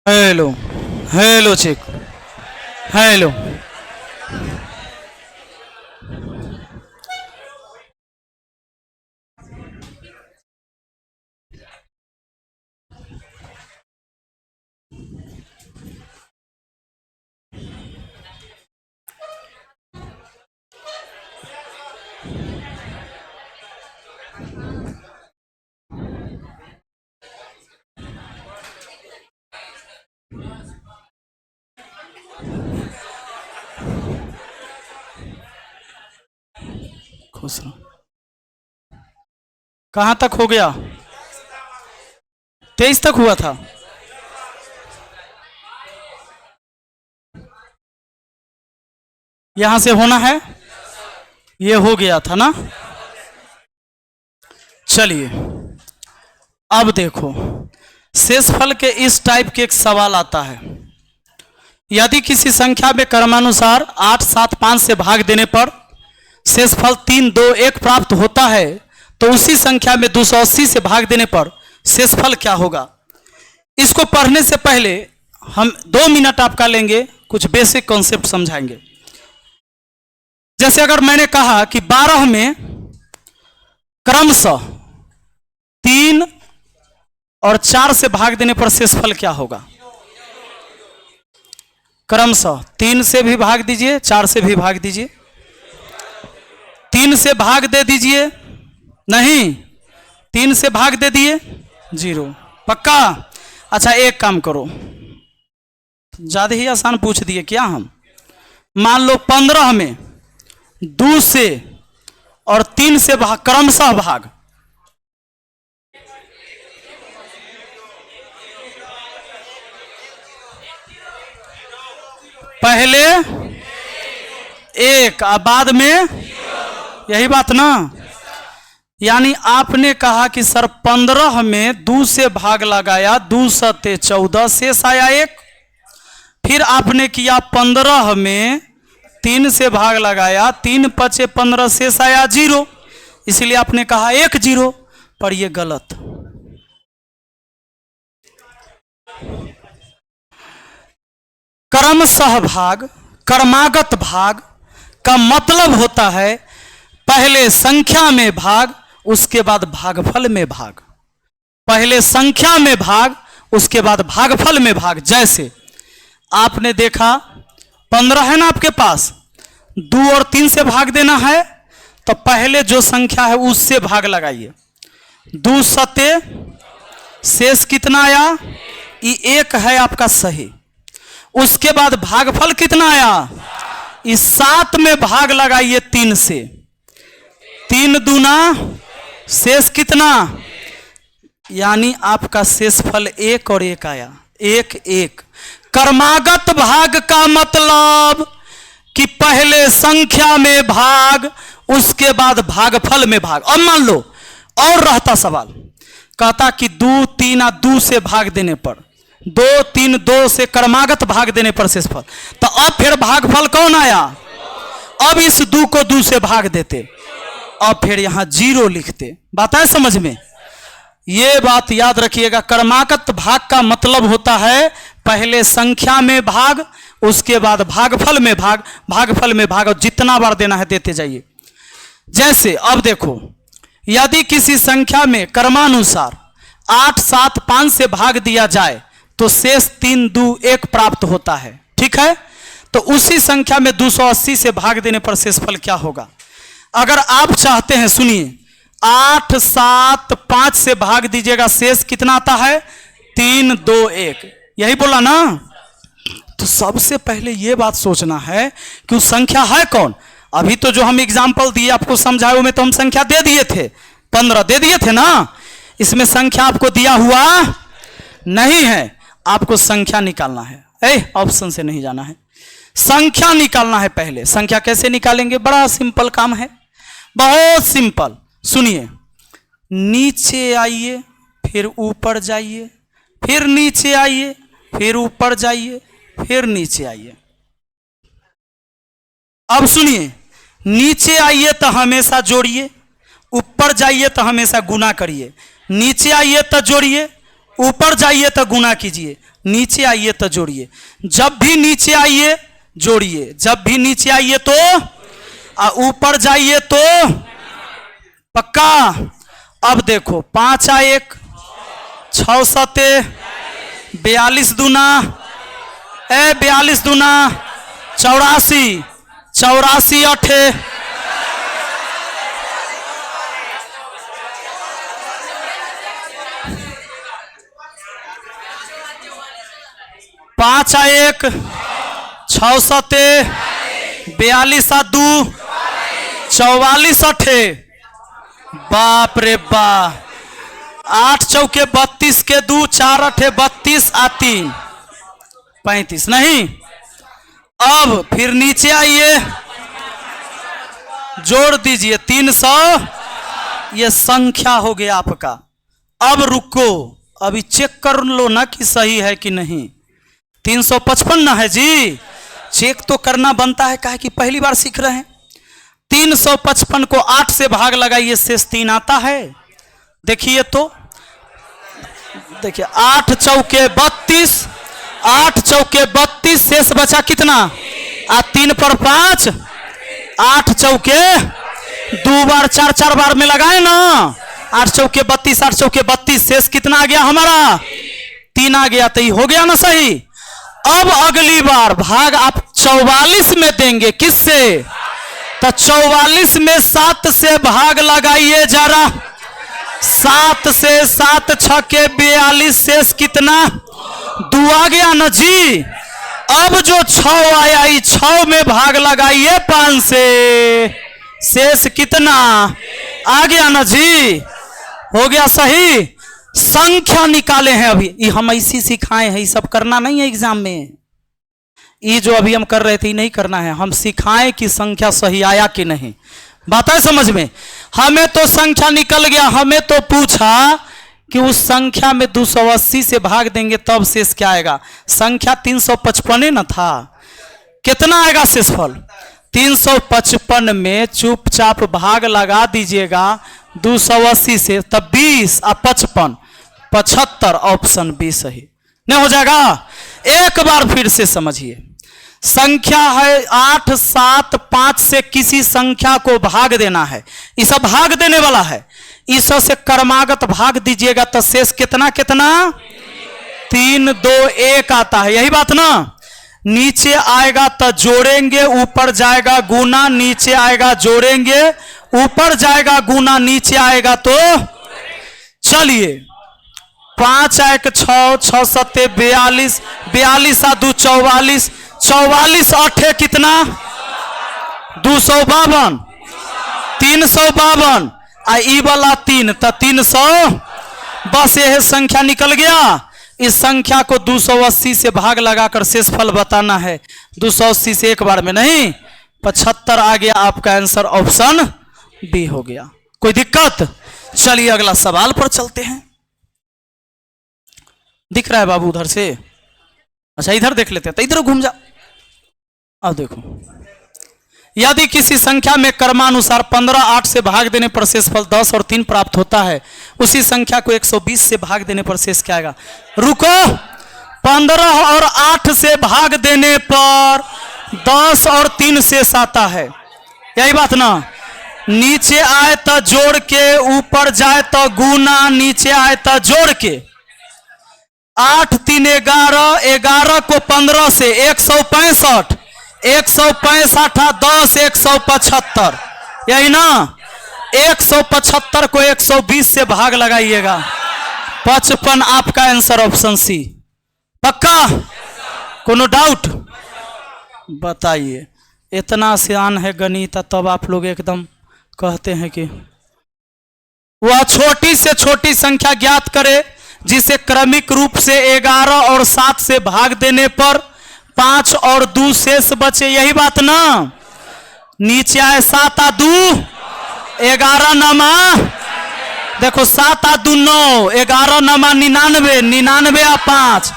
Hello hello check hello. खुश रहो। कहाँ तक हो गया? 23 तक हुआ था। यहां से होना है, ये हो गया था ना। चलिए अब देखो, शेषफल के इस टाइप के एक सवाल आता है। यदि किसी संख्या में क्रमानुसार 8, 7, 5 से भाग देने पर शेषफल 3, 2, 1 प्राप्त होता है तो उसी संख्या में 280 से भाग देने पर शेषफल क्या होगा? इसको पढ़ने से पहले हम 2 मिनट आपका लेंगे, कुछ बेसिक कॉन्सेप्ट समझाएंगे। जैसे अगर मैंने कहा कि 12 में क्रमशः 3 और 4 से भाग देने पर शेषफल क्या होगा? क्रमशः 3 से भी भाग दीजिए, 4 से भी भाग दीजिए। 3 से भाग दे दीजिए, नहीं 3 से भाग दे दिए 0, पक्का? अच्छा एक काम करो, ज्यादा ही आसान पूछ दिए क्या हम। मान लो 15 में 2 से और 3 से भाग, क्रमशः भाग। पहले 1 और बाद में, यही बात ना। यानी आपने कहा कि सर 15 में 2 से भाग लगाया, 2 सते 14 शेष आया 1। फिर आपने किया 15 में 3 से भाग लगाया, 3 पचे 15 शेष आया 0, इसलिए आपने कहा 1 0, पर यह गलत। क्रमशः भाग, क्रमागत भाग का मतलब होता है पहले संख्या में भाग, उसके बाद भागफल में भाग। पहले संख्या में भाग, उसके बाद भागफल में भाग। जैसे आपने देखा 15 है ना आपके पास, 2 और 3 से भाग देना है तो पहले जो संख्या है उससे भाग लगाइए। 2 सते शेष कितना आया? ये 1 है आपका सही। उसके बाद भागफल कितना आया? इस 7 में भाग लगाइए 3 से, 3 दूना शेष कितना? यानी आपका शेषफल 1 और 1 आया, 1 1। क्रमागत भाग का मतलब कि पहले संख्या में भाग, उसके बाद भागफल में भाग। अब मान लो और रहता सवाल, कहता कि 2 3 और 2 से भाग देने पर, 2 3 2 से क्रमागत भाग देने पर शेषफल, तो अब फिर भागफल कौन आया? अब इस 2 को 2 से भाग देते, अब फिर यहां 0 लिखते। बात है समझ में? यह बात याद रखिएगा, क्रमागत भाग का मतलब होता है पहले संख्या में भाग, उसके बाद भागफल में भाग, भागफल में भाग, और जितना बार देना है देते जाइए। जैसे अब देखो, यदि किसी संख्या में क्रमानुसार 8 7 5 से भाग दिया जाए तो शेष 3 2 1 प्राप्त होता है, ठीक है? तो उसी संख्या में 280 से भाग देने पर शेषफल क्या होगा? अगर आप चाहते हैं, सुनिए, 8 7 5 से भाग दीजिएगा, शेष कितना आता है? 3 2 1, यही बोला ना। तो सबसे पहले यह बात सोचना है कि उस संख्या है कौन। अभी तो जो हम एग्जाम्पल दिए आपको समझाए में तो हम संख्या दे दिए थे, 15 दे दिए थे ना। इसमें संख्या आपको दिया हुआ नहीं है, आपको संख्या निकालना है। ऑप्शन से नहीं जाना है, संख्या निकालना है। पहले संख्या कैसे निकालेंगे? बड़ा सिंपल काम है, बहुत सिंपल। सुनिए, नीचे आइए, फिर ऊपर जाइए, फिर नीचे आइए, फिर ऊपर जाइए, फिर नीचे आइए। अब सुनिए, नीचे आइए तो हमेशा जोड़िए, ऊपर जाइए तो हमेशा गुना करिए, नीचे आइए तो जोड़िए, ऊपर जाइए तो गुना कीजिए। नीचे आइए तो जोड़िए, जब भी नीचे आइए जोड़िए, जब भी नीचे आइए तो, ऊपर जाइए तो। पक्का? अब देखो 5 आ 1 6 सते 42 दूना 42 दूना 84 84 अठे 5 आ 1 6 सते 42 आ 2 44 अठे। बाप रे बा, 8 चौके 32 के 2 4 अठे 32 आ 3 35। नहीं, अब फिर नीचे आइए जोड़ दीजिए 300। ये संख्या हो गया आपका। अब रुको, अभी चेक कर लो ना कि सही है कि नहीं। 355 ना है जी, चेक तो करना बनता है, काहे कि पहली बार सीख रहे हैं। 355 को 8 से भाग लगाइए, शेष 3 आता है। देखिए तो, देखिए 8 चौके 32 8 चौके 32, शेष बचा कितना? 3 पर 5 8 चौके 2 बार 4 4 बार में लगाए ना, 8 चौके 32 8 चौके 32, शेष कितना आ गया हमारा? 3 आ गया। तो ये हो गया ना सही। अब अगली बार भाग आप 44 में देंगे, किससे? तो 44 में 7 से भाग लगाइए जरा, 7 से 7 छके 42, शेष कितना? 2 आ गया ना जी। अब जो 6 आया, 6 में भाग लगाइए 5 से, शेष कितना आ गया ना जी। हो गया सही। संख्या निकाले हैं अभी, ये हम ऐसी सिखाए हैं, ये सब करना नहीं है एग्जाम में। ये जो अभी हम कर रहे थे नहीं करना है, हम सिखाएं कि संख्या सही आया कि नहीं। बात है समझ में? हमें तो संख्या निकल गया, हमें तो पूछा कि उस संख्या में 280 से भाग देंगे तब शेष क्या आएगा। संख्या 355 ना था, कितना आएगा शेषफल? 355 में चुपचाप भाग लगा दीजिएगा 280 से, तब 20 और 55 75, ऑप्शन बी सही नहीं हो जाएगा। एक बार फिर से समझिए, संख्या है 8 7 5 से किसी संख्या को भाग देना है, ये सब भाग देने वाला है। इस से क्रमागत भाग दीजिएगा तो शेष कितना कितना? 3 2 1 आता है, यही बात ना। नीचे आएगा तो जोड़ेंगे, ऊपर जाएगा गुना, नीचे आएगा जोड़ेंगे, ऊपर जाएगा गुना, नीचे आएगा तो। चलिए 5 1 6 6 सत्ते 42 42 आ 2 44 44 अठे कितना? 252 352 आ ई वाला 3 तो 300। बस यह संख्या निकल गया। इस संख्या को 280 से भाग लगाकर शेषफल बताना है। 280 से एक बार में नहीं, 75 आ गया आपका आंसर, ऑप्शन बी हो गया। कोई दिक्कत? चलिए अगला सवाल पर चलते हैं। दिख रहा है बाबू उधर से? अच्छा इधर देख लेते हैं, तो इधर घूम जा। अब देखो, यदि किसी संख्या में क्रमानुसार 15 8 से भाग देने पर शेषफल 10 और 3 प्राप्त होता है, उसी संख्या को 120 से भाग देने पर शेष क्या आएगा? रुको, 15 और 8 से भाग देने पर 10 और 3 शेष आता है, यही बात ना। नीचे आए तो जोड़ के, ऊपर जाए तो गुना, नीचे आए तो जोड़ के। 8 3 11, 11 को 15 से 165, 165 10 175, यही ना। 175 को 120 से भाग लगाइएगा, 55 आपका आंसर, ऑप्शन सी। पक्का? कोनो डाउट? बताइए। इतना आसान है गणित, तब आप लोग एकदम कहते हैं कि वह छोटी से छोटी संख्या ज्ञात करे जिसे क्रमिक रूप से 11 और 7 से भाग देने पर 5 और 2 शेष बचे, यही बात ना। नीचे आए 7 आ 2 11 नमा, देखो 7 आ 2 9, 11 नमा 99, 99 आ 5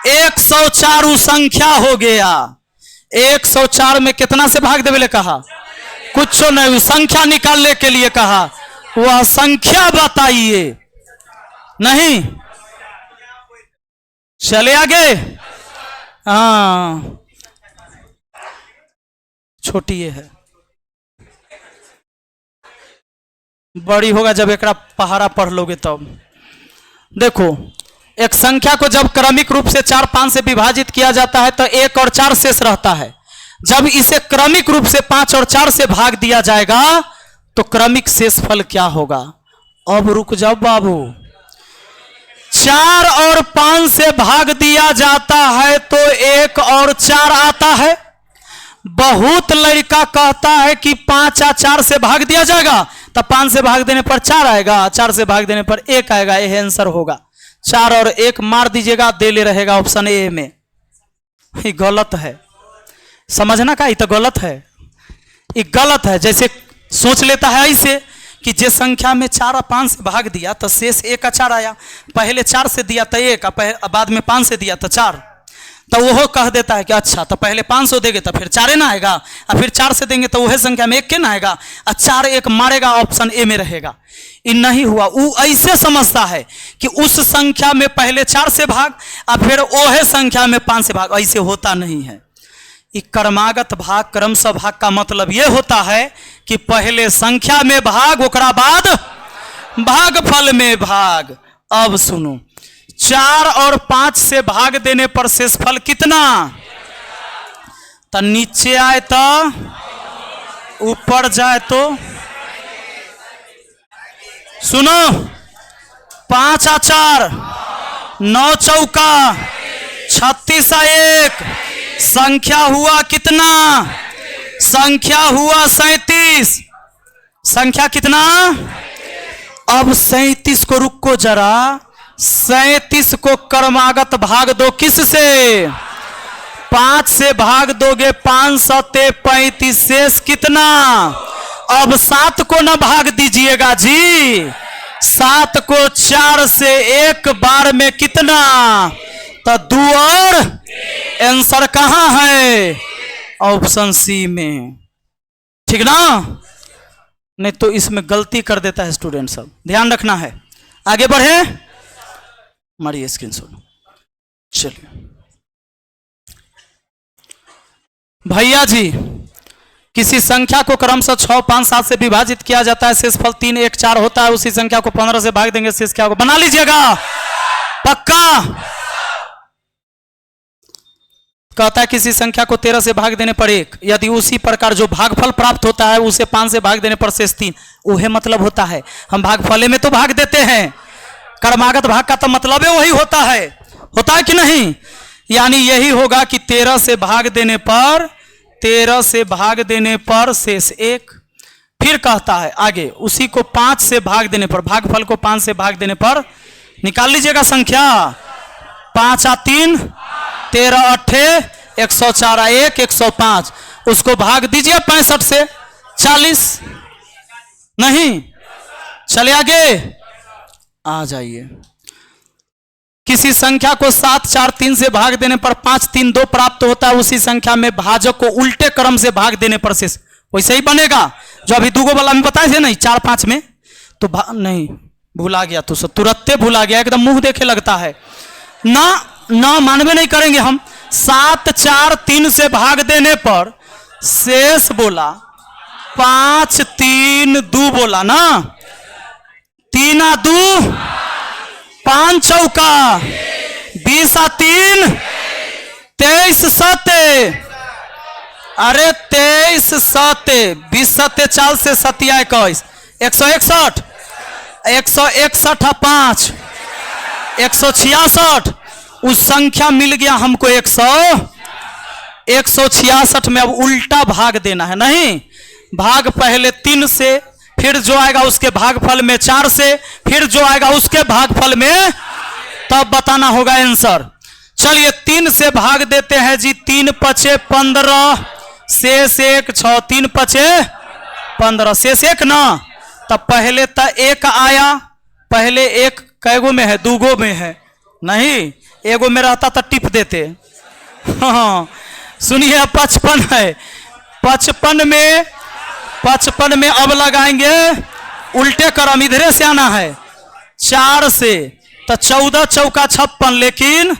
104 संख्या हो गया। 104 में कितना से भाग देवे कहा? कुछ नहीं, संख्या निकालने के लिए कहा, वह संख्या बताइए। नहीं चले आगे। हाँ, छोटी ये है, बड़ी होगा जब एक पहाड़ा पढ़ लोगे तब। देखो, एक संख्या को जब क्रमिक रूप से 4 5 से विभाजित किया जाता है तो 1 और 4 शेष रहता है। जब इसे क्रमिक रूप से 5 और 4 से भाग दिया जाएगा तो क्रमिक शेषफल क्या होगा? अब रुक जाओ बाबू, 4 और 5 से भाग दिया जाता है तो 1 और 4 आता है। बहुत लड़का कहता है कि 5 या 4 से भाग दिया जाएगा, तब 5 से भाग देने पर 4 आएगा, 4 से भाग देने पर 1 आएगा। यह आंसर होगा। 4 और 1 मार दीजिएगा, दे ले रहेगा ऑप्शन ए में। ये गलत है, समझना का, ये तो गलत है, ये गलत है। जैसे सोच लेता है ऐसे कि जे संख्या में 4 और 5 से भाग दिया तो शेष 1 का 4 आया, पहले 4 से दिया तो 1, बाद में 5 से दिया तो 4, तो वो कह देता है कि अच्छा तो पहले 500 देंगे तो फिर 4 ना आएगा, और फिर 4 से देंगे तो वह संख्या में 1 के ना आएगा, और 4 1 मारेगा, ऑप्शन ए में रहेगा। ये नहीं हुआ। वो ऐसे समझता है कि उस संख्या में पहले 4 से भाग और फिर वह संख्या में 5 से भाग। ऐसे होता नहीं है। ये क्रमागत भाग, क्रमशः भाग का मतलब यह होता है कि पहले संख्या में भाग, ओकरा बाद भागफल में भाग। अब सुनो, 4 और 5 से भाग देने पर शेषफल कितना? तो नीचे आए तो ऊपर जाए तो सुनो, 5 और 4 9 चौका 36 और 1 संख्या हुआ कितना? संख्या हुआ 37। संख्या कितना? अब 37 को रुको जरा, 37 को क्रमागत भाग दो किस से? 5 से भाग दोगे, 5 सत्ते 35, शेष कितना? अब 7 को ना भाग दीजिएगा जी, 7 को 4 से एक बार में कितना? तो 2 और आंसर कहां है? ऑप्शन सी में, ठीक ना? नहीं तो इसमें गलती कर देता है स्टूडेंट सब, ध्यान रखना है। आगे बढ़े, मारिए स्क्रीनशॉट। चलिए भैया जी, किसी संख्या को क्रमशः 6 5 7 से विभाजित किया जाता है, शेषफल 3 1 4 होता है। उसी संख्या को 15 से भाग देंगे, शेष क्या होगा? बना लीजिएगा, पक्का। कहता है किसी संख्या को 13 से भाग देने पर 1, यदि उसी प्रकार जो भागफल प्राप्त होता है उसे 5 से भाग देने पर शेष 3। वह मतलब होता है, हम भागफले में तो भाग देते हैं, क्रमागत भाग का तो मतलब है वही होता है कि नहीं? यानी यही होगा कि 13 से भाग देने पर शेष 1। फिर कहता है आगे, उसी को 5 से भाग देने पर, भागफल को 5 से भाग देने पर निकाल लीजिएगा संख्या। 5 और 3 13 8 104 1 105, उसको भाग दीजिए 65 से 40। नहीं, चले आगे आ जाइए। किसी संख्या को 7 4 3 से भाग देने पर 5 3 2 प्राप्त होता है। उसी संख्या में भाजक को उल्टे क्रम से भाग देने पर शेष वैसे ही बनेगा जो अभी दूगो वाला में बताए थे नहीं, 4 5 में तो नहीं, भुला गया तो तुरंत भुला गया, एकदम मुंह देखे लगता है ना मानवे नहीं करेंगे हम। 7 4 3 से भाग देने पर शेष बोला, 5 3 2 बोला ना, 3 और 2 5 चौका 20 और 3 23 सत्ते, अरे 23 सत्ते 20 सत्ते 40 से 7 21 161 161 और 5 166। उस संख्या मिल गया हमको 166 में। अब उल्टा भाग देना है, नहीं भाग पहले 3 से, फिर जो आएगा उसके भागफल में 4 से, फिर जो आएगा उसके भागफल में, तब बताना होगा आंसर। चलिए 3 से भाग देते हैं जी, 3 5 15 शेष 1 6 3 5 15 शेष 1 ना। तब पहले तो 1 आया, पहले 1 कैगो में है? दूगो में है, नहीं एगो में रहता तो टिप देते। हाँ सुनिए 55 है, 55 में अब लगाएंगे उल्टे क्रम, इधरे से आना है 4 से तो 14 चौका 56, लेकिन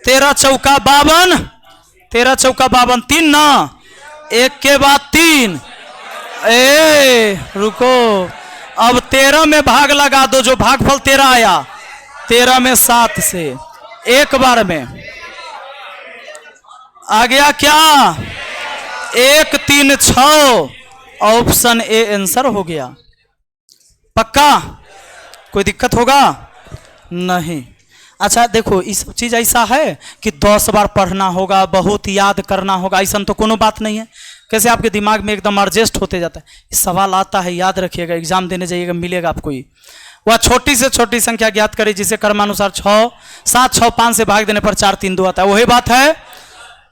13 चौका 52, 13 चौका 52, 3 ना, एक के बाद 3। रुको, अब 13 में भाग लगा दो, जो भागफल 13 आया, 13 में 7 से एक बार में आ गया क्या? 1 3 6, ऑप्शन ए आंसर हो गया। पक्का? कोई दिक्कत होगा नहीं? अच्छा देखो, इस चीज ऐसा है कि 10 बार पढ़ना होगा, बहुत याद करना होगा, ऐसा तो कोनो बात नहीं है। कैसे आपके दिमाग में एकदम एडजस्ट होते जाता है। इस सवाल आता है, याद रखिएगा, एग्जाम देने जाइएगा, मिलेगा आपको ही। वह छोटी से छोटी संख्या ज्ञात करें जिसे क्रमानुसार 6 7 6 5 से भाग देने पर 4 3 2 आता है। वही बात है,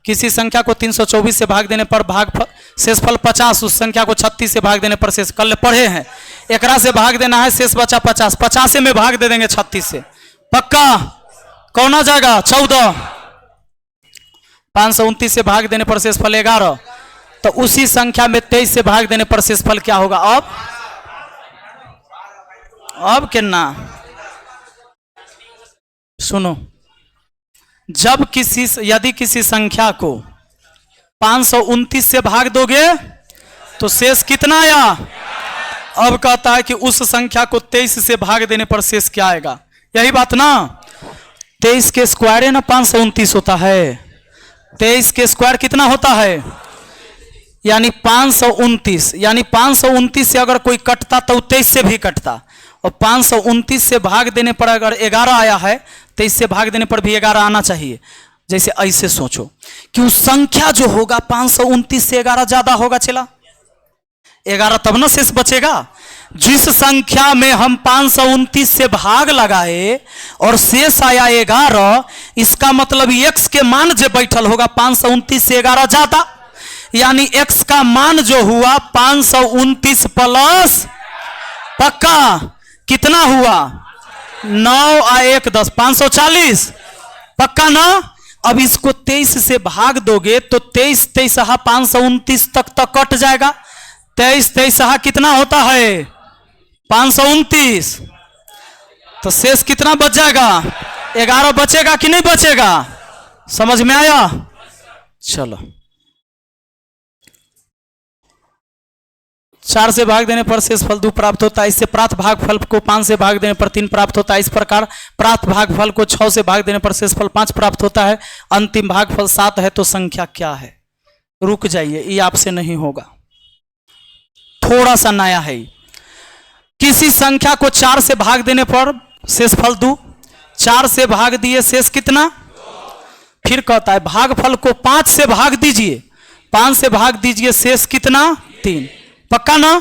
किसी संख्या को 324 से भाग देने पर भाग शेषफल 50, उस संख्या को 36 से भाग देने पर शेष, कल पढ़े हैं, एकरा से भाग देना है, शेष बचा 50, 50 में भाग दे देंगे 36 से। पक्का? कौन आ जाएगा? 14। 529 से भाग देने पर शेषफल 11, तो उसी संख्या में 23 से भाग देने पर शेषफल क्या होगा? अब कितना? सुनो, जब यदि किसी संख्या को 529 से भाग दोगे तो शेष कितना आया? अब कहता है कि उस संख्या को 23 से भाग देने पर शेष क्या आएगा? यही बात ना? 23 के स्क्वायर है ना 529 होता है। 23 के स्क्वायर कितना होता है? यानी 529, यानी 529 से अगर कोई कटता तो 23 से भी कटता, और 529 से भाग देने पर अगर 11 आया है, 23 से भाग देने पर भी 11 आना चाहिए। जैसे ऐसे सोचो कि उस संख्या जो होगा 529 से 11 ज्यादा होगा, चला 11 तब ना शेष बचेगा। जिस संख्या में हम 529 से भाग लगाए और शेष आया 11, इसका मतलब x के मान जो बैठल होगा 529 से 11 ज्यादा, यानी x का मान जो हुआ 529 प्लस, पक्का कितना हुआ? 9 और 1 10, 540, पक्का ना? अब इसको 23 से भाग दोगे तो 23 23 529 तक कट जाएगा। 23 23 कितना होता है? 529। तो शेष कितना बच जाएगा? 11 बचेगा कि नहीं बचेगा? समझ में आया? चलो, 4 से भाग देने पर शेषफल 2 प्राप्त होता है। इससे प्राप्त भागफल को 5 से भाग देने पर 3 प्राप्त होता है। इस प्रकार प्राप्त भागफल को 6 से भाग देने पर शेषफल 5 प्राप्त होता है। अंतिम भागफल 7 है, तो संख्या क्या है? रुक जाइए, ये आपसे नहीं होगा, थोड़ा सा नया है। किसी संख्या को 4 से भाग देने पर शेषफल 2, 4 से भाग दिए, शेष कितना? फिर कहता है भागफल को 5 से भाग दीजिए, 5 से भाग दीजिए, शेष कितना? 3, पक्का ना?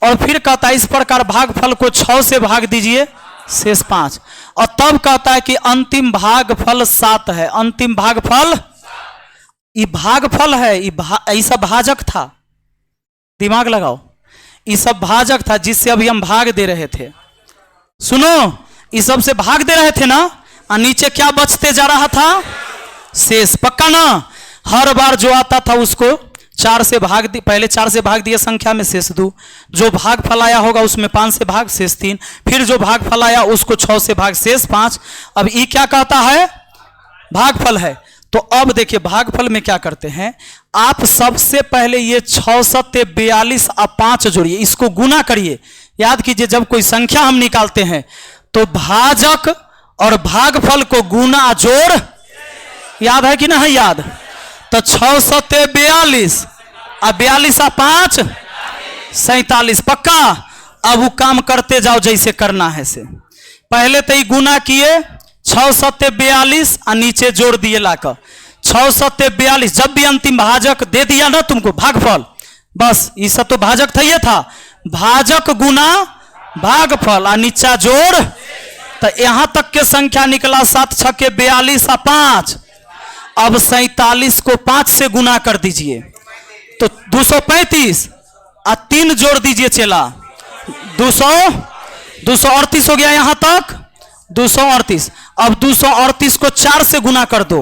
और फिर कहता है इस प्रकार भागफल को 6 से भाग दीजिए, शेष 5, और तब कहता है कि अंतिम भागफल 7 है। अंतिम भागफल, ये भागफल है, ये सब भाजक था, दिमाग लगाओ, ये सब भाजक था जिससे अभी हम भाग दे रहे थे। सुनो, ये सब से भाग दे रहे थे ना, और नीचे क्या बचते जा रहा था? शेष, पक्का ना? हर बार जो आता था उसको 4 से भाग दी, पहले 4 से भाग दिए संख्या में, शेष 2, जो भाग फल आया होगा उसमें 5 से भाग, शेष 3, फिर जो भाग फल आया उसको 6 से भाग, शेष 5। अब ये क्या कहता है? भागफल है। तो अब देखिए भागफल में क्या करते हैं, आप सबसे पहले ये 6 सत्ते 42 और 5 जोड़िए, इसको गुना करिए। याद कीजिए, जब कोई संख्या हम निकालते हैं तो भाजक और भागफल को गुना जोड़, याद है कि नहीं याद? तो 6 सत्ते 42 और 42 और 5 47, पक्का? अब वो काम करते जाओ जैसे करना है से। पहले तो ये गुना किए, 6 सत्ते 42 और नीचे जोड़ दिए लाकर 6 सत्ते 42। जब भी अंतिम भाजक दे दिया ना तुमको भागफल, बस ये सब तो भाजक था, ये था भाजक गुना भागफल और नीचा जोड़। तो यहां तक के संख्या निकला 7 6 42 और 5। अब 47 को 5 से गुना कर दीजिए तो 235 और 3 जोड़ दीजिए, चला 238 हो गया यहां तक, 238। अब 238 को 4 से गुना कर दो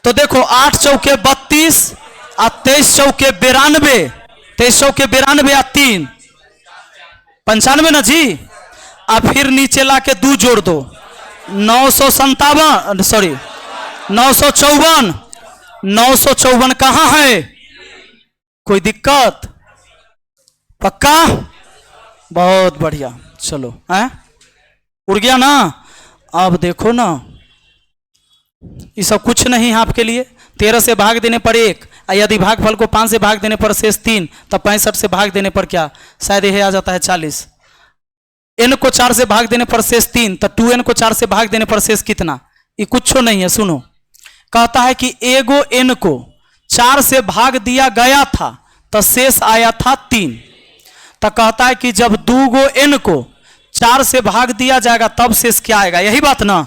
तो देखो 8 चौके 32 और 23 चौके 92, 23 चौके 92 और 3 95 ना जी। अब फिर नीचे ला के 2 जोड़ दो 957, सॉरी 954, 954 कहाँ है? कोई दिक्कत? पक्का? बहुत बढ़िया, चलो है, उड़ गया ना। अब देखो ना, ये सब कुछ नहीं है आपके लिए। 13 से भाग देने पर 1, यदि भागफल को 5 से भाग देने पर शेष 3, तब 65 से भाग देने पर क्या, शायद यह आ जाता है 40। n को 4 से भाग देने पर शेष 3, तो 2n को 4 से भाग देने पर शेष कितना? ये कुछ नहीं है। सुनो, कहता है कि एगो n को 4 से भाग दिया गया था तो शेष आया था 3। तो कहता है कि जब 2 गो n को 4 से भाग दिया जाएगा तब शेष क्या आएगा? यही बात ना।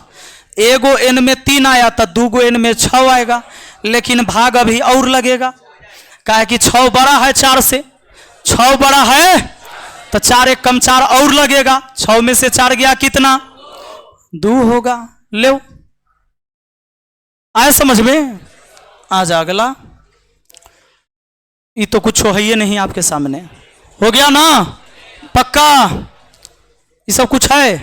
एगो n में 3 आया तो 2 गो n में 6 आएगा, लेकिन भाग अभी और लगेगा। कहा कि 6 बड़ा है 4 से, 6 बड़ा है तो 4 एक कम 4 और लगेगा। 6 में से 4 गया कितना? 2 होगा। ले आए समझ में? आ जा अगला। ये तो कुछ हो ही नहीं आपके सामने। हो गया ना? पक्का? ये सब कुछ है?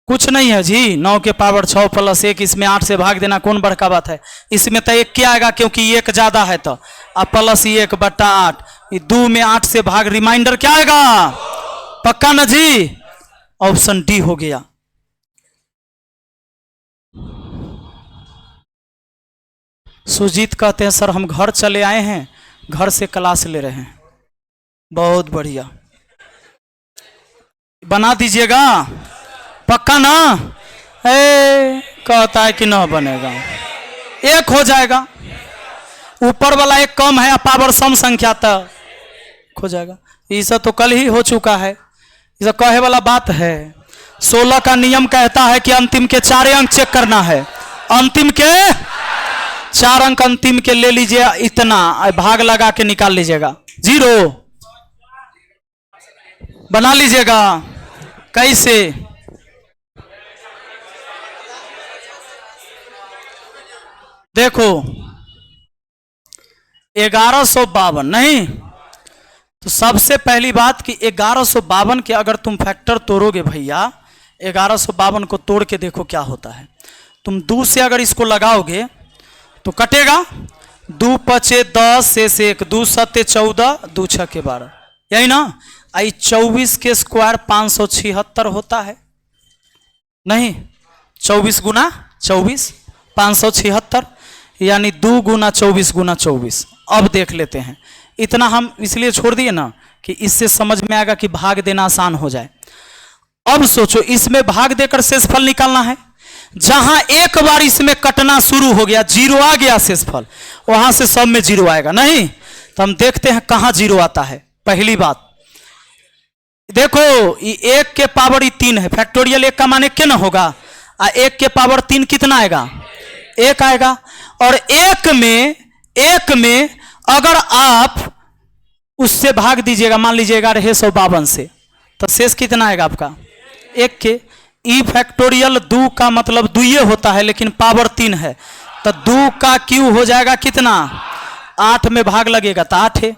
कुछ नहीं है जी। 9 के पावर 6 प्लस 1, इसमें 8 से भाग देना कौन बड़का बात है? इसमें तो 1 क्या आएगा, क्योंकि 1 ज्यादा है तो, अब प्लस 1 बटा 8, 2 में 8 से भाग, रिमाइंडर क्या आएगा? पक्का ना जी? ऑप्शन डी हो गया। सुजीत कहते हैं सर हम घर चले आए हैं, घर से क्लास ले रहे हैं। बहुत बढ़िया, बना दीजिएगा। पक्का ना? कहता है कि ना बनेगा, 1 हो जाएगा। ऊपर वाला 1 कम है, पावर सम संख्या तक हो जाएगा। ये सब तो कल ही हो चुका है, ये सब कहे वाला बात है। 16 का नियम कहता है कि अंतिम के 4 अंक चेक करना है। अंतिम के 4 अंक अंतिम के ले लीजिए, इतना भाग लगा के निकाल लीजिएगा, 0 बना लीजिएगा। कैसे? देखो 1152 नहीं तो सबसे पहली बात कि 1152 के अगर तुम फैक्टर तोड़ोगे भैया, 1152 को तोड़ के देखो क्या होता है। तुम 2 से अगर इसको लगाओगे तो कटेगा, 2 पचे 10 शेष 1, 2 सत्ते 14, 2 छक्के 12, यही ना। आई 24 के स्क्वायर 576 होता है, नहीं 24 गुना 24 576, यानी 2 गुना 24 गुना 24। अब देख लेते हैं, इतना हम इसलिए छोड़ दिए ना कि इससे समझ में आएगा कि भाग देना आसान हो जाए। अब सोचो, इसमें भाग देकर शेषफल निकालना है। जहां एक बार इसमें कटना शुरू हो गया, 0 आ गया शेषफल, वहां से सब में 0 आएगा नहीं। तो हम देखते हैं कहां 0 आता है। पहली बात देखो, ये 1 के पावर 3 है, फैक्टोरियल 1 का मान 1 ना होगा, 1 के पावर 3 कितना आएगा? 1 आएगा। और 1 में अगर आप उससे भाग दीजिएगा, मान लीजिएगा 152 से, तो शेष कितना आएगा आपका? 1 के। ई फैक्टोरियल 2 का मतलब 2 होता है, लेकिन पावर 3 है, तो 2 का क्यू हो जाएगा कितना? 8 में भाग लगेगा तो 8 है।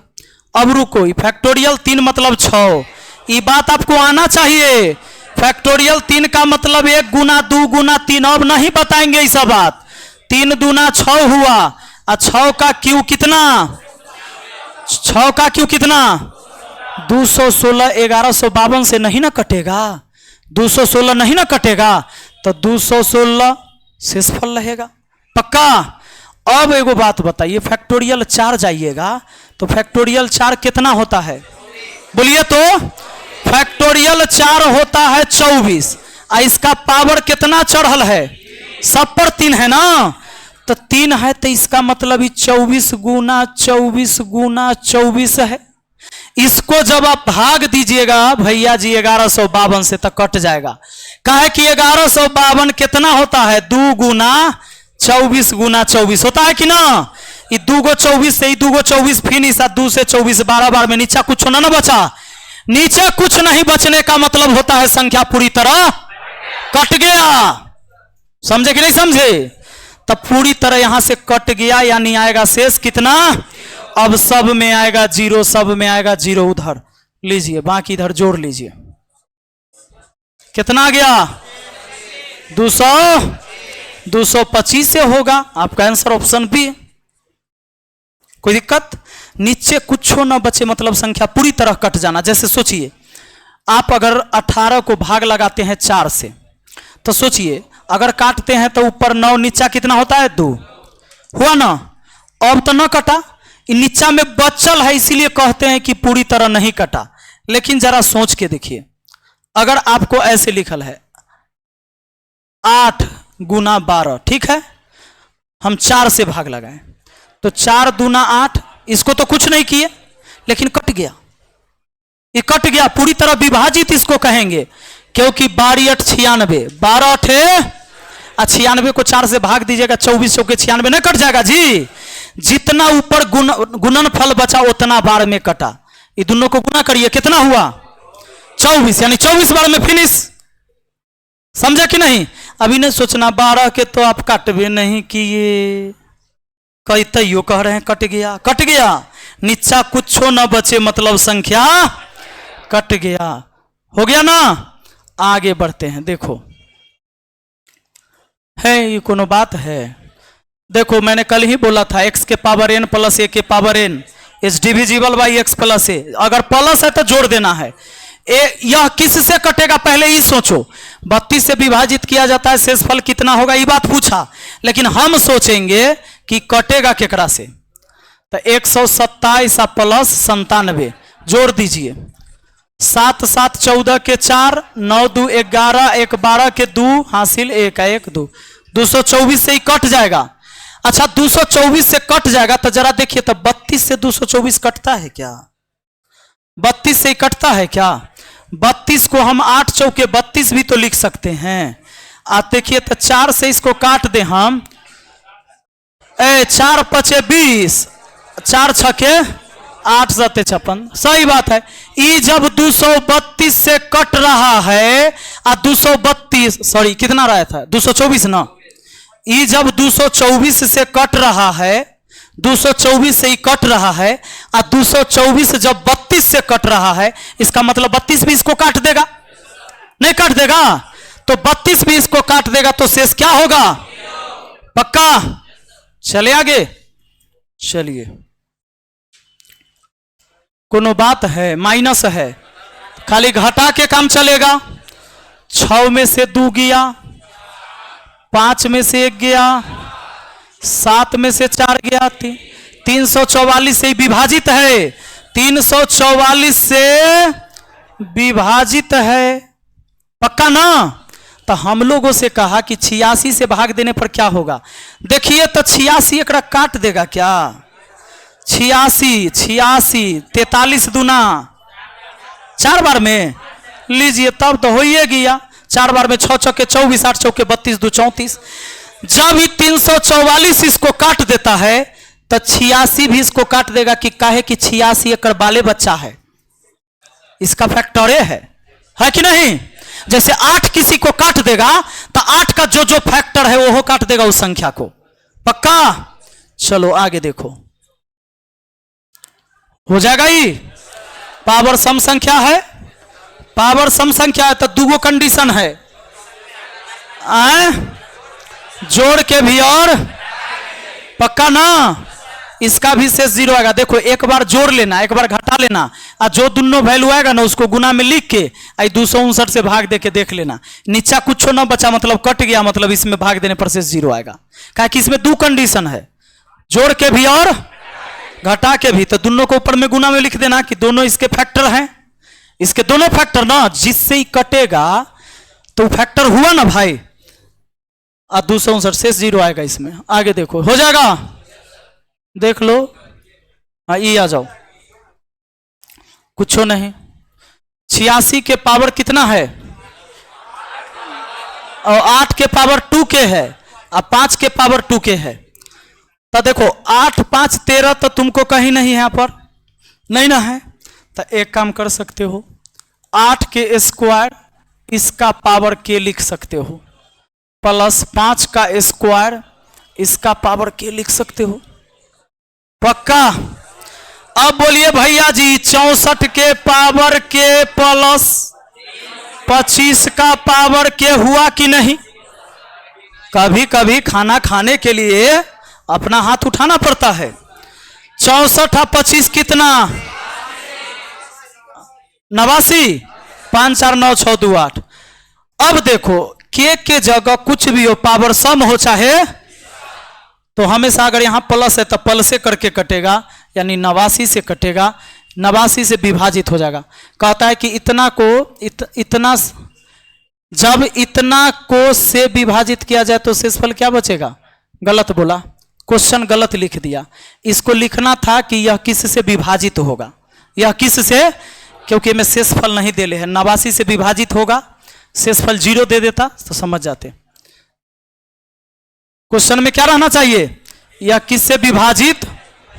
अब रुको, ई फैक्टोरियल 3 मतलब 6, ये बात आपको आना चाहिए। फैक्टोरियल 3 का मतलब 1 गुना 2 गुना 3, अब नहीं बताएंगे ऐसा बात। 3 दूना 6 हुआ, और 6 का क्यू कितना? 6 का क्यू कितना? 216। 1152 से नहीं ना कटेगा, 216 नहीं ना कटेगा, तो 216 शेषफल रहेगा। पक्का? अब एगो बात बताइए, फैक्टोरियल 4 जाइएगा तो फैक्टोरियल 4 कितना होता है? बोलिए तो। फैक्टोरियल 4 होता है 24, और इसका पावर कितना चढ़ल है? सब पर 3 है ना, तो 3 है, तो इसका मतलब 24 गुना 24 गुना 24 है। इसको जब आप भाग दीजिएगा भैया जी 1152 से, तो कट जाएगा। काहे कि 1152 कितना होता है? 2 गुना 24 गुना 24 होता है कि ना। ये 2 गो 24 से 2 गो 24 फिनिश, 2 से 24 12 बार में नीचे कुछ होना ना बचा। नीचे कुछ नहीं बचने का मतलब होता है संख्या पूरी तरह कट गया। समझे कि नहीं समझे? तब पूरी तरह यहां से कट गया, यानी आएगा शेष कितना? अब सब में आएगा 0, सब में आएगा 0। उधर लीजिए, बाकी इधर जोड़ लीजिए। कितना आ गया? 225 से होगा। आपका आंसर ऑप्शन बी। कोई दिक्कत? नीचे कुछ ना बचे मतलब संख्या पूरी तरह कट जाना। जैसे सोचिए आप अगर 18 को भाग लगाते हैं 4 से, तो सोचिए अगर काटते हैं तो ऊपर 9, नीचा कितना होता है? 2 हुआ ना। अब तो ना कटा, नीचा में बचल है, इसीलिए कहते हैं कि पूरी तरह नहीं कटा। लेकिन जरा सोच के देखिए, अगर आपको ऐसे लिखल है 8 गुना 12, ठीक है, हम 4 से भाग लगाए तो 4 दूना 8, इसको तो कुछ नहीं किए लेकिन कट गया। ये कट गया, पूरी तरह विभाजित इसको कहेंगे, क्योंकि 12 8 96, 12 8 96 को 4 से भाग दीजिएगा, 24 के 96 नहीं कट जाएगा जी। जितना ऊपर गुणनफल बचा उतना बार में कटा। ये दोनों को गुना करिए, कितना हुआ? 24, यानी 24 बार में फिनिश। समझा कि नहीं? अभी नहीं सोचना 12 के तो आप काटवे नहीं किए, कई तैयो कह रहे हैं कट गया। कट गया, नीचा कुछ न बचे मतलब संख्या कट गया। हो गया ना। आगे बढ़ते हैं। देखो है ये कोनो बात है? देखो मैंने कल ही बोला था x के पावर n प्लस a के power n is divisible by x plus a। अगर प्लस है तो जोड़ देना है। यह किससे कटेगा पहले ही सोचो। 32 से विभाजित किया जाता है, शेषफल कितना होगा ये बात पूछा, लेकिन हम सोचेंगे कि कटेगा केकरा से। तो 127 प्लस 97 जोड़ दीजिए। 7 7 14 के 4, 9 2 11, 1 12 के 2 हासिल 1 1 2, 224 से ही कट जाएगा। अच्छा 224 से कट जाएगा तो जरा देखिए तो 32 से 224 कटता है क्या? 32 से ही कटता है क्या? 32 को हम 8 चौके 32 भी तो लिख सकते हैं। आप देखिए तो 4 से इसको काट दे हम, 4 5 20, 4 6 8 7 56। सही बात है। ई जब 232 से कट रहा है, 232 सॉरी कितना रहा था? 224 ना। ई जब 224 से कट रहा है, 224 से ही कट रहा है, और 224 जब 32 से कट रहा है, इसका मतलब 32 भी इसको काट देगा, नहीं काट देगा? तो 32 भी इसको काट देगा तो शेष क्या होगा? पक्का? चले आगे। चलिए कोनो बात है? माइनस है, खाली घटा के काम चलेगा। 6 में से 2 गया, 5 में से 1 गया, 7 में से 4 गया, 344 से विभाजित है, 344 से विभाजित है। पक्का ना? तो हम लोगों से कहा कि 86 से भाग देने पर क्या होगा। देखिए तो 86 एक काट देगा क्या? 86 86 43 दूना 4 बार में लीजिए, तब तो हो ही गया। 4 बार में 6 चौके 24, 8 चौके 32, 2 34। जब ही 344 इसको काट देता है तो 86 भी इसको काट देगा। कि काहे कि 86 एकड़ बाले बच्चा है, इसका फैक्टर है कि नहीं? जैसे 8 किसी को काट देगा तो 8 का जो जो फैक्टर है वो काट देगा उस संख्या को। पक्का? चलो आगे देखो, हो जाएगा। ही पावर सम संख्या है, पावर सम संख्या है तो 2 कंडीशन है, जोड़ के भी और। पक्का ना? इसका भी शेष 0 आएगा। देखो एक बार जोड़ लेना, एक बार घटा लेना, और जो दोनों वैल्यू आएगा ना उसको गुना में लिख के 259 से भाग दे के देख लेना। नीचा कुछ ना बचा मतलब कट गया, मतलब इसमें भाग देने पर शेष 0 आएगा। क्या कि इसमें 2 कंडीशन है, जोड़ के भी और घटा के भी। तो दोनों को ऊपर में गुना में लिख देना कि दोनों इसके फैक्टर हैं। इसके दोनों फैक्टर ना, जिससे ही कटेगा तो फैक्टर हुआ ना भाई, 259 शेष 0 आएगा इसमें। आगे देखो, हो जाएगा। देख लो, ये आ जाओ, कुछ नहीं। 86 के पावर कितना है? और 8 के पावर 2 के है, और 5 के पावर 2 के है। तो देखो 8 5 13 तो तुमको कहीं नहीं है, यहाँ पर नहीं ना है। तो एक काम कर सकते हो, 8 के स्क्वायर इसका पावर के लिख सकते हो, प्लस 5 का स्क्वायर इसका पावर के लिख सकते हो। पक्का? अब बोलिए भैया जी, 64 के पावर के प्लस 25 का पावर के हुआ कि नहीं? कभी कभी खाना खाने के लिए अपना हाथ उठाना पड़ता है। 64 25 कितना? 89। 5 4 9 6 2 8। अब देखो के जगह कुछ भी हो, पावर सम हो चाहे, तो हमेशा अगर यहां प्लस है तो प्लस से करके कटेगा, यानी 89 से कटेगा, 89 से विभाजित हो जाएगा। कहता है कि इतना को इतना, जब इतना को से विभाजित किया जाए तो शेषफल क्या बचेगा? गलत बोला, क्वेश्चन गलत लिख दिया। इसको लिखना था कि यह किस से विभाजित होगा, यह किस से, क्योंकि मैं शेषफल नहीं दे ले है। 89 से विभाजित होगा, शेषफल 0 दे देता तो समझ जाते। क्वेश्चन में क्या रहना चाहिए? यह किस से विभाजित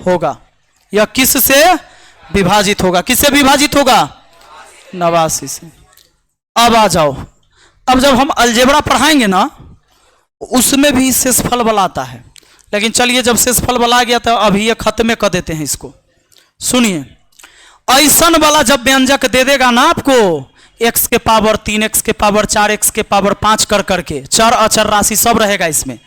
होगा, यह किस से विभाजित होगा, किससे विभाजित होगा? 89 से। अब आ जाओ, अब जब हम अलजेब्रा पढ़ाएंगे ना, उसमें भी शेषफल वाला आता है, लेकिन चलिए जब शेषफल वाला आ गया तो अभी ये खत्म कर देते हैं इसको। सुनिए, ऐसन वाला जब व्यंजक दे देगा ना आपको, x के पावर 3, x के पावर 4, x के पावर 5 कर करके, चर अचर राशि सब रहेगा इसमें,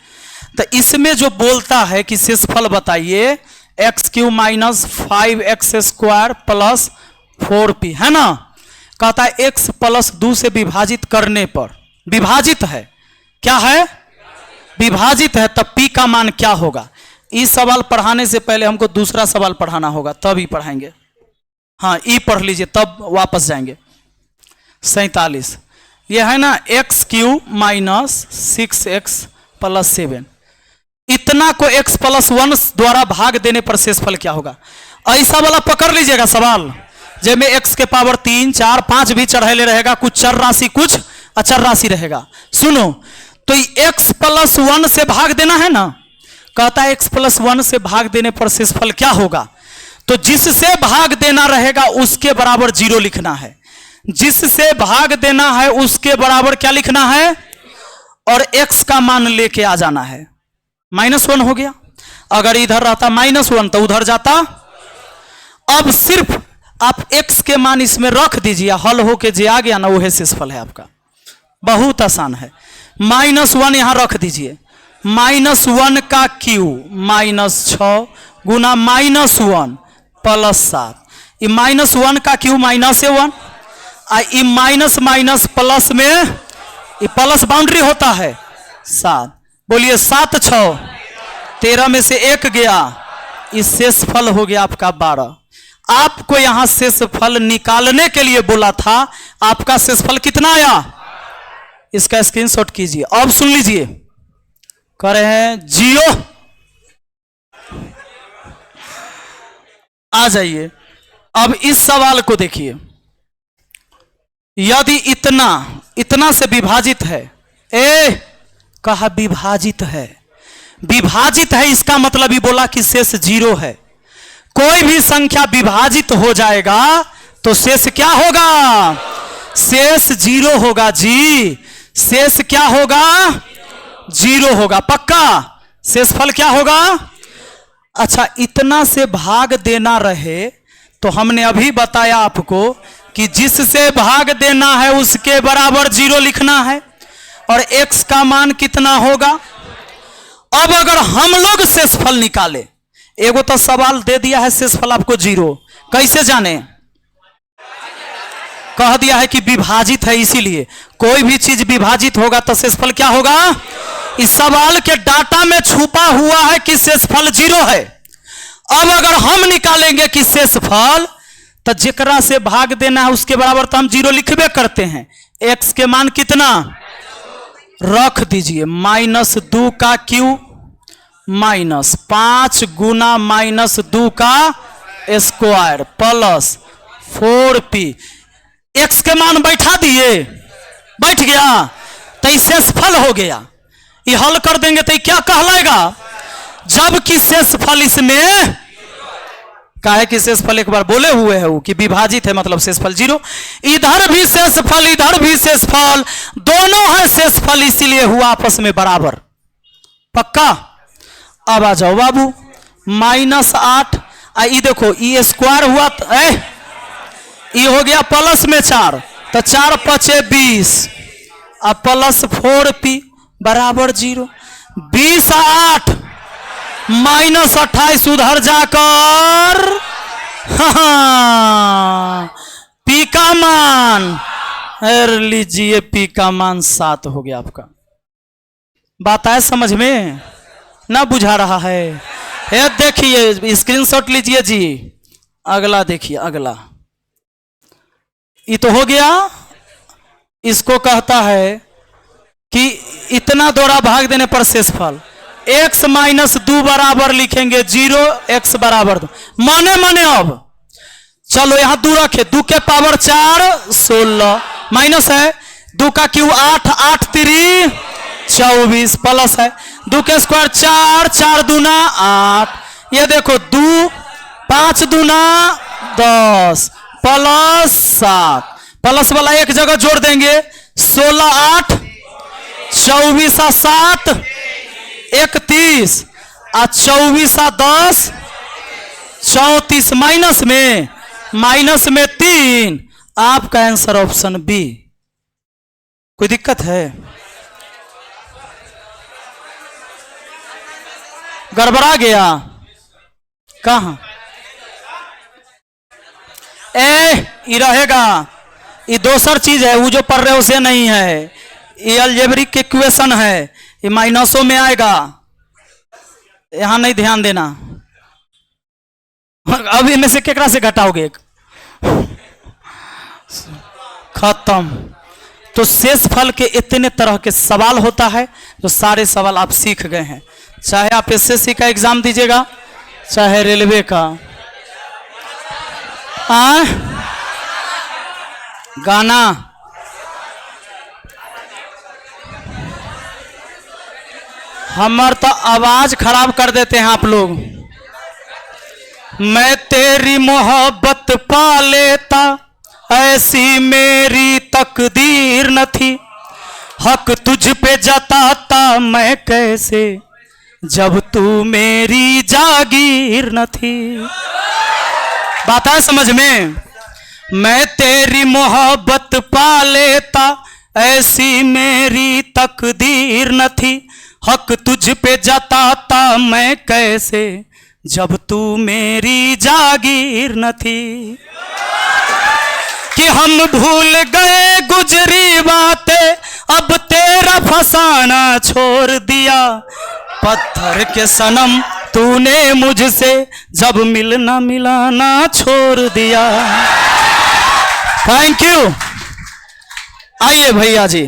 तो इसमें जो बोलता है कि शेषफल बताइए, x³ minus 5x² plus 4p, है ना? कहता है x प्लस 2 से विभाजित करने पर, विभाजित है, क्या है? विभाजित है, तब p का मान क्या होगा? इस सवाल पढ़ाने से पहले हमको दूसरा सवाल पढ़ाना होगा, तब ही पढ़ाएंगे। हाँ, ई पढ़ लीजिए तब वापस जाएंगे। 47 ये है ना, x³ माइनस 6x प्लस 7, इतना को x प्लस 1 द्वारा भाग देने पर शेषफल क्या होगा? ऐसा वाला पकड़ लीजिएगा सवाल, जिसमें x के पावर 3 4 5 भी चढ़ेले रहेगा, कुछ चर राशि कुछ अचर राशि रहेगा। सुनो, तो x प्लस 1 से भाग देना है ना, कहता है x प्लस 1 से भाग देने पर शेषफल क्या होगा? तो जिससे भाग देना रहेगा उसके बराबर 0 लिखना है, जिससे भाग देना है उसके बराबर क्या लिखना है? और x का मान लेके आ जाना है। -1 हो गया, अगर इधर रहता -1 तो उधर जाता। अब सिर्फ आप x के मान इसमें रख दीजिए, हल होके जे आ गया ना, वह शेषफल है आपका। बहुत आसान है। -1 यहां रख दीजिए, -1 का क्यू -6 गुना -1 प्लस 7, ये -1 का क्यू -1, ये माइनस माइनस प्लस में, ये प्लस बाउंड्री होता है 7। बोलिए 7 6 13 में से 1 गया, इस शेषफल हो गया आपका 12। आपको यहां शेषफल निकालने के लिए बोला था, आपका शेषफल कितना आया? इसका स्क्रीनशॉट कीजिए। अब सुन लीजिए, कह रहे हैं 0 आ जाइए। अब इस सवाल को देखिए, यदि इतना से विभाजित है, कहा विभाजित है, विभाजित है इसका मतलब ही बोला कि शेष 0 है। कोई भी संख्या विभाजित हो जाएगा तो शेष क्या होगा? शेष 0 होगा जी, शेष क्या होगा? 0 होगा, पक्का। शेषफल क्या होगा? अच्छा, इतना से भाग देना रहे तो हमने अभी बताया आपको कि जिससे भाग देना है उसके बराबर 0 लिखना है, और x का मान कितना होगा? अब अगर हम लोग शेषफल निकाले, एगो तो सवाल दे दिया है शेषफल आपको 0, कैसे जाने? कह दिया है कि विभाजित है, इसीलिए कोई भी चीज विभाजित होगा तो शेषफल क्या होगा? इस सवाल के डाटा में छुपा हुआ है कि शेषफल 0 है। अब अगर हम निकालेंगे कि शेषफल, तो जेकरा से भाग देना है उसके बराबर तो हम 0 लिखबे करते हैं। x के मान कितना रख दीजिए? -2 का क्यू माइनस 5 गुना -2 का स्क्वायर प्लस 4p। x के मान बैठा दिए, बैठ गया तो ये शेषफल हो गया। ये हल कर देंगे तो ये क्या कहलाएगा? जबकि शेषफल इसमें काहे कि शेषफल एक बार बोले हुए है वो कि विभाजित है, मतलब शेषफल 0। इधर भी शेषफल, इधर भी शेषफल, दोनों है शेषफल, इसीलिए हुआ आपस में बराबर, पक्का। अब आ जाओ बाबू, -8, ये देखो ये स्क्वायर हुआ, ये हो गया प्लस में 4, तो 4 पचे 20 अब प्लस 4p बराबर 0। 20 8 माइनस 28 उधर जाकर पी का मान लीजिए, पी का मान 7 हो गया आपका। बात आए समझ में? ना बुझा रहा है? ये देखिए स्क्रीनशॉट लीजिए जी। अगला देखिए, अगला ये तो हो गया। इसको कहता है कि इतना दौड़ा भाग देने पर शेषफल x माइनस 2 बराबर लिखेंगे 0, x बराबर 2 माने माने। अब चलो यहां 2 रखे, 2 के पावर 4 16 माइनस है 2 का क्यूब 8 8 3 24 प्लस है 2 के स्क्वायर 4 4 दूना 8। ये देखो 2 5 दूना 10 प्लस 7 प्लस वाला एक जगह जोड़ देंगे 16 8 24 7 31 और 24 10 34 माइनस में 3। आपका आंसर ऑप्शन बी। कोई दिक्कत है? गड़बड़ा गया कहां? ये रहेगा, ये दूसर चीज है, वो जो पढ़ रहे हो उसे नहीं है। ये अलजेब्रिक इक्वेशन है, ये माइनसों में आएगा, यहां नहीं ध्यान देना। अब इनमें से केकरा से घटाओगे? खत्म। तो शेषफल के इतने तरह के सवाल होता है, जो सारे सवाल आप सीख गए हैं। चाहे आप एसएससी का एग्जाम दीजिएगा, चाहे रेलवे का। गाना हमार तो आवाज खराब कर देते हैं आप लोग। मैं तेरी मोहब्बत पा लेता, ऐसी मेरी तकदीर न थी। हक तुझ पे जताता मैं कैसे, जब तू मेरी जागीर न थी। बात है समझ में? मैं तेरी मोहब्बत पा लेता, ऐसी मेरी तकदीर न थी। हक तुझ पे जताता मैं कैसे, जब तू मेरी जागीर न थी। कि हम भूल गए गुजरी बातें, अब तेरा फसाना छोड़ दिया। पत्थर के सनम तूने मुझसे, जब मिलना मिलाना छोड़ दिया। Thank you. आइए भैया जी।